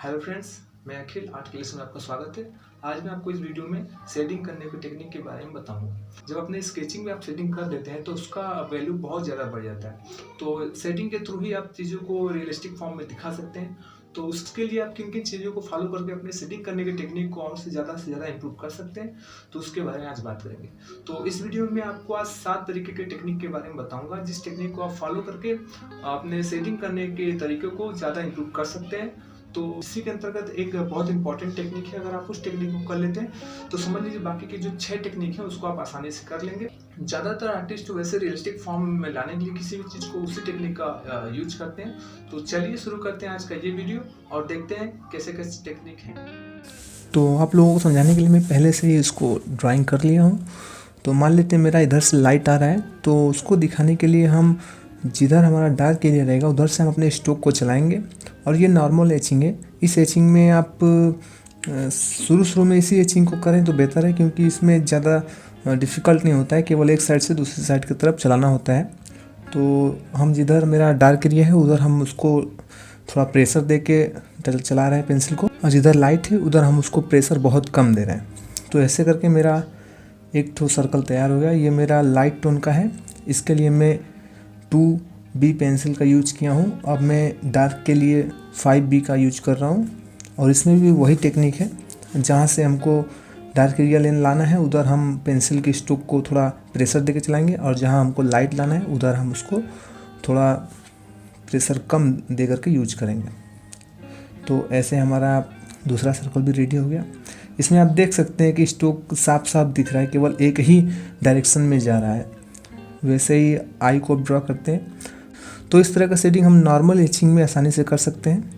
Hello friends, मैं अखिल art class में आपका स्वागत है। आज मैं आपको इस वीडियो में शेडिंग करने की टेक्निक के बारे में बताऊंगा। जब अपने स्केचिंग में आप शेडिंग कर देते हैं तो उसका वैल्यू बहुत ज़्यादा बढ़ जाता है। तो शेडिंग के थ्रू ही आप चीज़ों को रियलिस्टिक फॉर्म में दिखा सकते हैं। तो उसके लिए आप किन किन चीज़ों को फॉलो करके अपने शेडिंग करने की टेक्निक को और से ज़्यादा इंप्रूव कर सकते हैं, तो उसके बारे में आज बात करेंगे। तो इस वीडियो में आपको आज 7 तरीके के टेक्निक के बारे में बताऊंगा, जिस टेक्निक को आप फॉलो करके अपने शेडिंग करने के तरीके को ज़्यादा इंप्रूव कर सकते हैं। तो इसी के अंतर्गत एक बहुत इंपॉर्टेंट टेक्निक है। अगर आप उस टेक्निक को कर लेते हैं तो समझ लीजिए बाकी की जो 6 टेक्निक है उसको आप आसानी से कर लेंगे। ज़्यादातर आर्टिस्ट वैसे रियलिस्टिक फॉर्म में लाने के लिए किसी भी चीज़ को उसी टेक्निक का यूज करते हैं। तो चलिए शुरू करते हैं आज का ये वीडियो और देखते हैं कैसे कैसे टेक्निक है। तो आप लोगों को समझाने के लिए मैं पहले से ही इसको ड्राइंग कर लिया हूँ। तो मान लेते हैं मेरा इधर से लाइट आ रहा है, तो उसको दिखाने के लिए हम जिधर हमारा डार्क एरिया रहेगा उधर से हम अपने स्ट्रोक को चलाएंगे। और ये नॉर्मल एचिंग है। इस एचिंग में आप शुरू में इसी एचिंग को करें तो बेहतर है, क्योंकि इसमें ज़्यादा डिफ़िकल्ट नहीं होता है, केवल एक साइड से दूसरी साइड की तरफ चलाना होता है। तो हम जिधर मेरा डार्क एरिया है उधर हम उसको थोड़ा प्रेशर दे के चला रहे हैं पेंसिल को, और जिधर लाइट है उधर हम उसको प्रेशर बहुत कम दे रहे हैं। तो ऐसे करके मेरा एक ठो सर्कल तैयार हो गया। ये मेरा लाइट टोन का है। इसके लिए मैं 2B पेंसिल का यूज किया हूँ। अब मैं डार्क के लिए 5B का यूज कर रहा हूँ। और इसमें भी वही टेक्निक है, जहाँ से हमको डार्क एरिया लाना है उधर हम पेंसिल की स्ट्रोक को थोड़ा प्रेशर दे के चलाएँगे, और जहाँ हमको लाइट लाना है उधर हम उसको थोड़ा प्रेशर कम दे करके यूज करेंगे। तो ऐसे हमारा दूसरा सर्कल भी रेडी हो गया। इसमें आप देख सकते हैं कि स्ट्रोक साफ साफ दिख रहा है, केवल एक ही डायरेक्शन में जा रहा है। वैसे ही आई को ड्रॉ करते हैं। तो इस तरह का शेडिंग हम नॉर्मल एचिंग में आसानी से कर सकते हैं।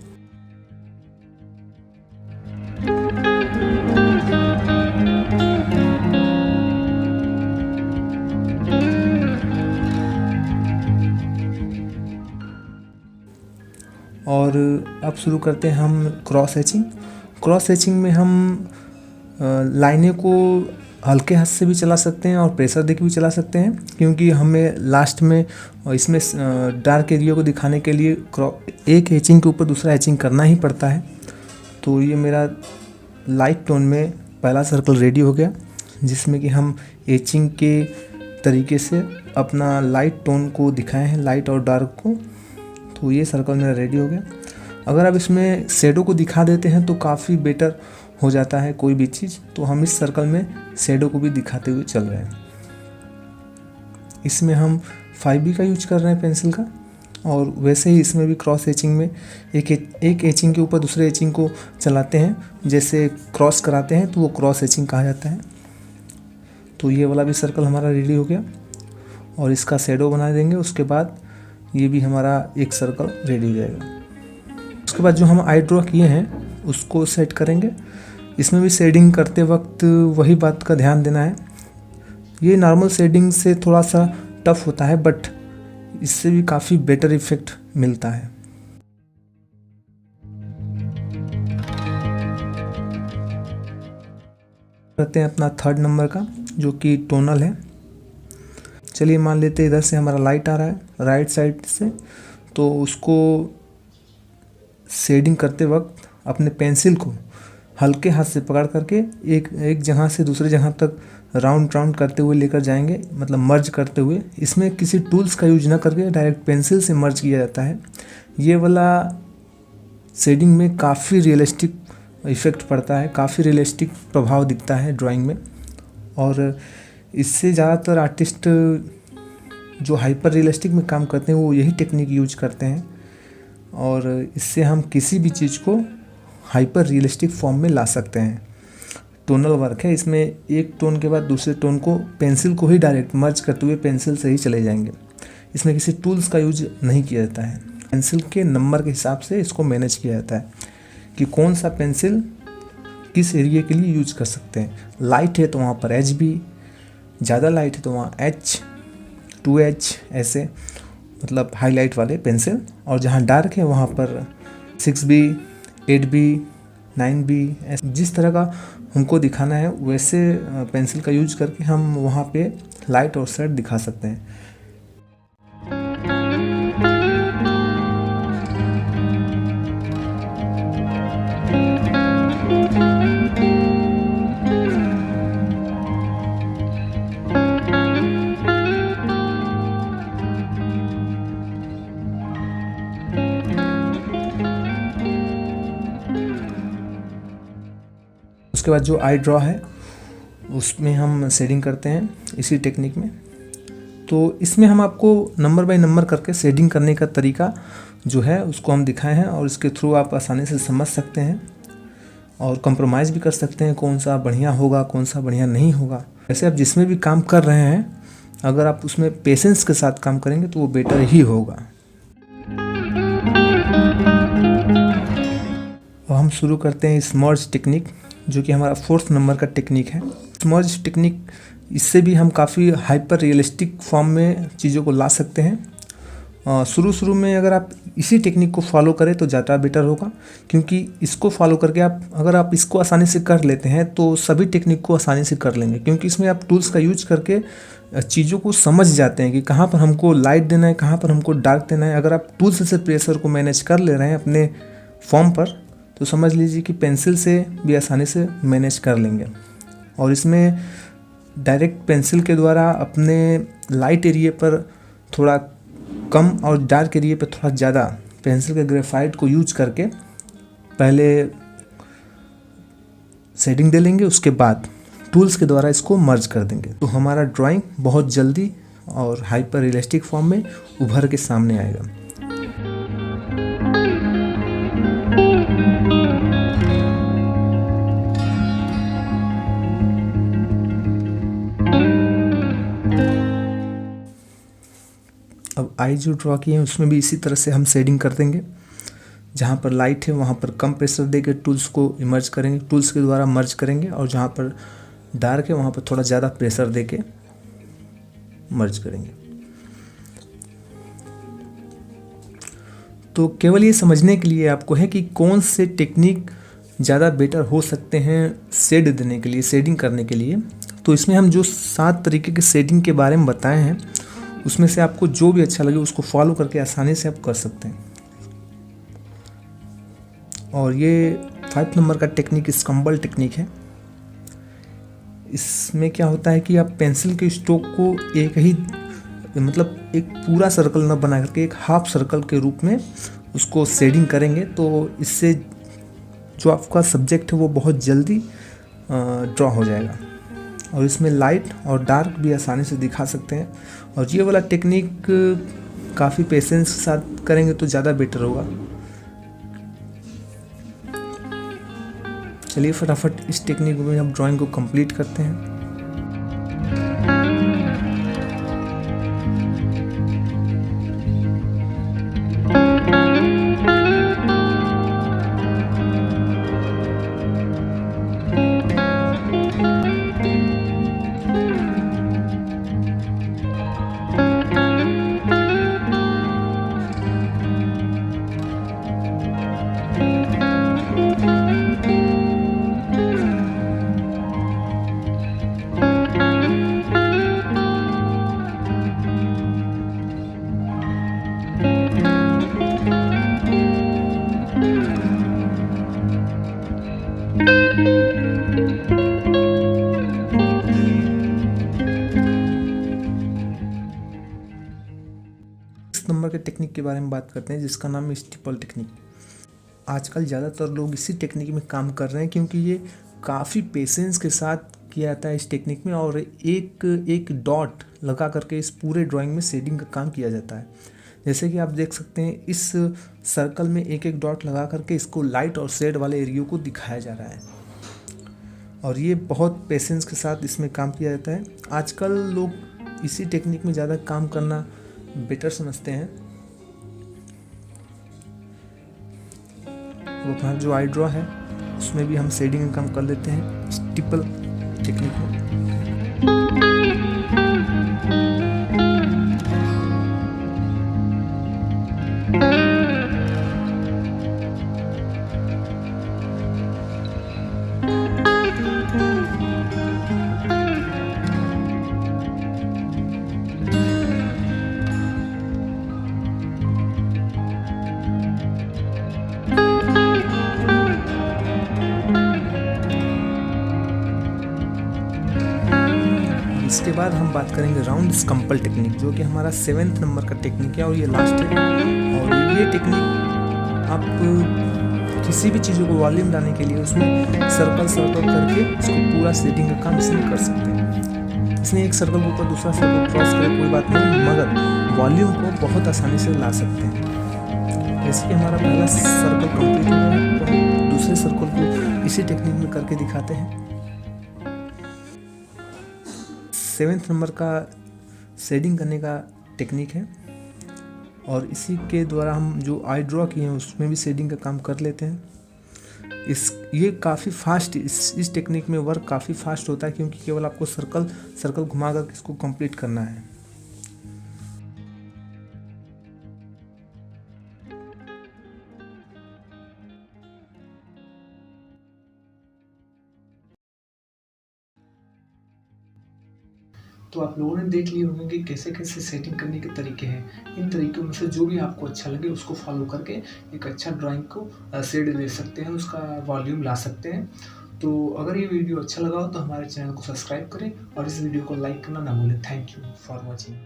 और अब शुरू करते हैं हम क्रॉस एचिंग। क्रॉस एचिंग में हम लाइनें को हल्के हाथ से भी चला सकते हैं और प्रेशर दे के भी चला सकते हैं, क्योंकि हमें लास्ट में इसमें डार्क एरिया को दिखाने के लिए एक एचिंग के ऊपर दूसरा एचिंग करना ही पड़ता है। तो ये मेरा लाइट टोन में पहला सर्कल रेडी हो गया, जिसमें कि हम एचिंग के तरीके से अपना लाइट टोन को दिखाए हैं, लाइट और डार्क को। तो ये सर्कल मेरा रेडी हो गया। अगर आप इसमें शेडो को दिखा देते हैं तो काफ़ी बेटर हो जाता है कोई भी चीज़। तो हम इस सर्कल में शेडो को भी दिखाते हुए चल रहे हैं। इसमें हम 5B का यूज कर रहे हैं पेंसिल का। और वैसे ही इसमें भी क्रॉस एचिंग में एक एचिंग के ऊपर दूसरे एचिंग को चलाते हैं, जैसे क्रॉस कराते हैं तो वो क्रॉस एचिंग कहा जाता है। तो ये वाला भी सर्कल हमारा रेडी हो गया और इसका शेडो बना देंगे। उसके बाद ये भी हमारा एक सर्कल रेडी हो जाएगा। उसके बाद जो हम आई ड्रॉ किए हैं उसको सेट करेंगे। इसमें भी शेडिंग करते वक्त वही बात का ध्यान देना है। ये नॉर्मल शेडिंग से थोड़ा सा टफ होता है, बट इससे भी काफ़ी बेटर इफेक्ट मिलता है। करते हैं अपना 3rd नंबर का, जो कि टोनल है। चलिए मान लेते हैं इधर से हमारा लाइट आ रहा है राइट साइड से। तो उसको शेडिंग करते वक्त अपने पेंसिल को हल्के हाथ से पकड़ करके एक जगह से दूसरे जगह तक राउंड करते हुए लेकर जाएंगे, मतलब मर्ज करते हुए। इसमें किसी टूल्स का यूज ना करके डायरेक्ट पेंसिल से मर्ज किया जाता है। ये वाला शेडिंग में काफ़ी रियलिस्टिक इफ़ेक्ट पड़ता है, काफ़ी रियलिस्टिक प्रभाव दिखता है ड्राइंग में। और इससे ज़्यादातर आर्टिस्ट जो हाइपर रियलिस्टिक में काम करते हैं वो यही टेक्निक यूज करते हैं। और इससे हम किसी भी चीज़ को हाइपर रियलिस्टिक फॉर्म में ला सकते हैं। टोनल वर्क है, इसमें एक टोन के बाद दूसरे टोन को पेंसिल को ही डायरेक्ट मर्ज करते हुए पेंसिल से ही चले जाएंगे। इसमें किसी टूल्स का यूज नहीं किया जाता है। पेंसिल के नंबर के हिसाब से इसको मैनेज किया जाता है कि कौन सा पेंसिल किस एरिया के लिए यूज कर सकते हैं। लाइट है तो वहाँ पर HB, ज़्यादा लाइट है तो वहाँ H, 2H, ऐसे मतलब हाईलाइट वाले पेंसिल। और जहाँ डार्क है वहाँ पर 6B, 8B, 9B, जिस तरह का हमको दिखाना है वैसे पेंसिल का यूज करके हम वहाँ पे लाइट और शेड दिखा सकते हैं। उसके बाद जो आई ड्रॉ है उसमें हम शेडिंग करते हैं इसी टेक्निक में। तो इसमें हम आपको नंबर बाय नंबर करके शेडिंग करने का तरीका जो है उसको हम दिखाए हैं, और इसके थ्रू आप आसानी से समझ सकते हैं और कंप्रोमाइज़ भी कर सकते हैं कौन सा बढ़िया होगा कौन सा बढ़िया नहीं होगा। वैसे आप जिसमें भी काम कर रहे हैं अगर आप उसमें पेशेंस के साथ काम करेंगे तो वो बेटर ही होगा। और हम शुरू करते हैं स्मर्ज टेक्निक, जो कि हमारा 4th नंबर का टेक्निक है। स्मर्ज टेक्निक, इससे भी हम काफ़ी हाइपर रियलिस्टिक फॉर्म में चीज़ों को ला सकते हैं। शुरू में अगर आप इसी टेक्निक को फॉलो करें तो ज़्यादा बेटर होगा, क्योंकि इसको फॉलो करके अगर आप इसको आसानी से कर लेते हैं तो सभी टेक्निक को आसानी से कर लेंगे, क्योंकि इसमें आप टूल्स का यूज करके चीज़ों को समझ जाते हैं कि कहाँ पर हमको लाइट देना है, कहाँ पर हमको डार्क देना है। अगर आप टूल्स से प्रेशर को मैनेज कर ले रहे हैं अपने फॉर्म पर तो समझ लीजिए कि पेंसिल से भी आसानी से मैनेज कर लेंगे। और इसमें डायरेक्ट पेंसिल के द्वारा अपने लाइट एरिया पर थोड़ा कम और डार्क एरिया पर थोड़ा ज़्यादा पेंसिल के ग्रेफाइट को यूज करके पहले शेडिंग दे लेंगे, उसके बाद टूल्स के द्वारा इसको मर्ज कर देंगे। तो हमारा ड्राइंग बहुत जल्दी और हाइपर रियलिस्टिक फॉर्म में उभर के सामने आएगा। अब आई जो ड्रॉ किए हैं उसमें भी इसी तरह से हम शेडिंग कर देंगे। जहाँ पर लाइट है वहाँ पर कम प्रेशर देकर टूल्स को इमर्ज करेंगे, टूल्स के द्वारा मर्ज करेंगे, और जहाँ पर डार्क है वहाँ पर थोड़ा ज़्यादा प्रेशर देके मर्ज करेंगे। तो केवल ये समझने के लिए आपको है कि कौन से टेक्निक ज़्यादा बेटर हो सकते हैं शेड देने के लिए, शेडिंग करने के लिए। तो इसमें हम जो 7 तरीके के शेडिंग के बारे में बताए हैं उसमें से आपको जो भी अच्छा लगे उसको फॉलो करके आसानी से आप कर सकते हैं। और ये 5 नंबर का टेक्निक स्क्रम्बल टेक्निक है। इसमें क्या होता है कि आप पेंसिल के स्ट्रोक को एक ही मतलब एक पूरा सर्कल न बना करके एक हाफ सर्कल के रूप में उसको शेडिंग करेंगे, तो इससे जो आपका सब्जेक्ट है वो बहुत जल्दी ड्रॉ हो जाएगा। और इसमें लाइट और डार्क भी आसानी से दिखा सकते हैं। और ये वाला टेक्निक काफ़ी पेशेंस के साथ करेंगे तो ज़्यादा बेटर होगा। चलिए फटाफट इस टेक्निक में हम ड्राइंग को कंप्लीट करते हैं। नंबर के टेक्निक के बारे में बात करते हैं जिसका नाम है स्टीपल टेक्निक। आजकल ज़्यादातर लोग इसी टेक्निक में काम कर रहे हैं क्योंकि ये काफ़ी पेशेंस के साथ किया जाता है इस टेक्निक में, और एक डॉट लगा करके इस पूरे ड्राइंग में शेडिंग का काम किया जाता है। जैसे कि आप देख सकते हैं इस सर्कल में एक डॉट लगा करके इसको लाइट और शेड वाले एरिया को दिखाया जा रहा है, और ये बहुत पेशेंस के साथ इसमें काम किया जाता है। आजकल लोग इसी टेक्निक में ज़्यादा काम करना बेटर समझते हैं। वो अपना जो आई ड्रॉ है उसमें भी हम शेडिंग का काम कर लेते हैं स्टीपल टेक्निक में। इसके बाद हम बात करेंगे राउंड स्क्रम्बल टेक्निक, जो कि हमारा 7th नंबर का टेक्निक है और ये लास्ट है। और ये टेक्निक आप किसी भी चीज़ों को वॉल्यूम लाने के लिए उसमें सर्कल करके इसको पूरा सेटिंग का काम इसमें कर सकते हैं। इसमें एक सर्कल के ऊपर दूसरा सर्कल क्रॉस करे कोई बात नहीं, मगर वॉल्यूम को बहुत आसानी से ला सकते हैं। जैसे कि हमारा पहला सर्कल कंप्लीट हो गया है, तो हम दूसरे सर्कल को इसी टेक्निक में करके दिखाते हैं। 7th नंबर का शेडिंग करने का टेक्निक है, और इसी के द्वारा हम जो आई ड्रॉ किए हैं उसमें भी शेडिंग का काम कर लेते हैं। ये काफ़ी फास्ट, इस टेक्निक में वर्क काफ़ी फास्ट होता है, क्योंकि केवल आपको सर्कल घुमा कर इसको कंप्लीट करना है। तो आप लोगों ने देख लिए होंगे कि कैसे कैसे सेटिंग करने के तरीके हैं। इन तरीकों में से जो भी आपको अच्छा लगे उसको फॉलो करके एक अच्छा ड्राइंग को शेड दे सकते हैं, उसका वॉल्यूम ला सकते हैं। तो अगर ये वीडियो अच्छा लगा हो तो हमारे चैनल को सब्सक्राइब करें और इस वीडियो को लाइक करना ना भूलें। Thank you for watching.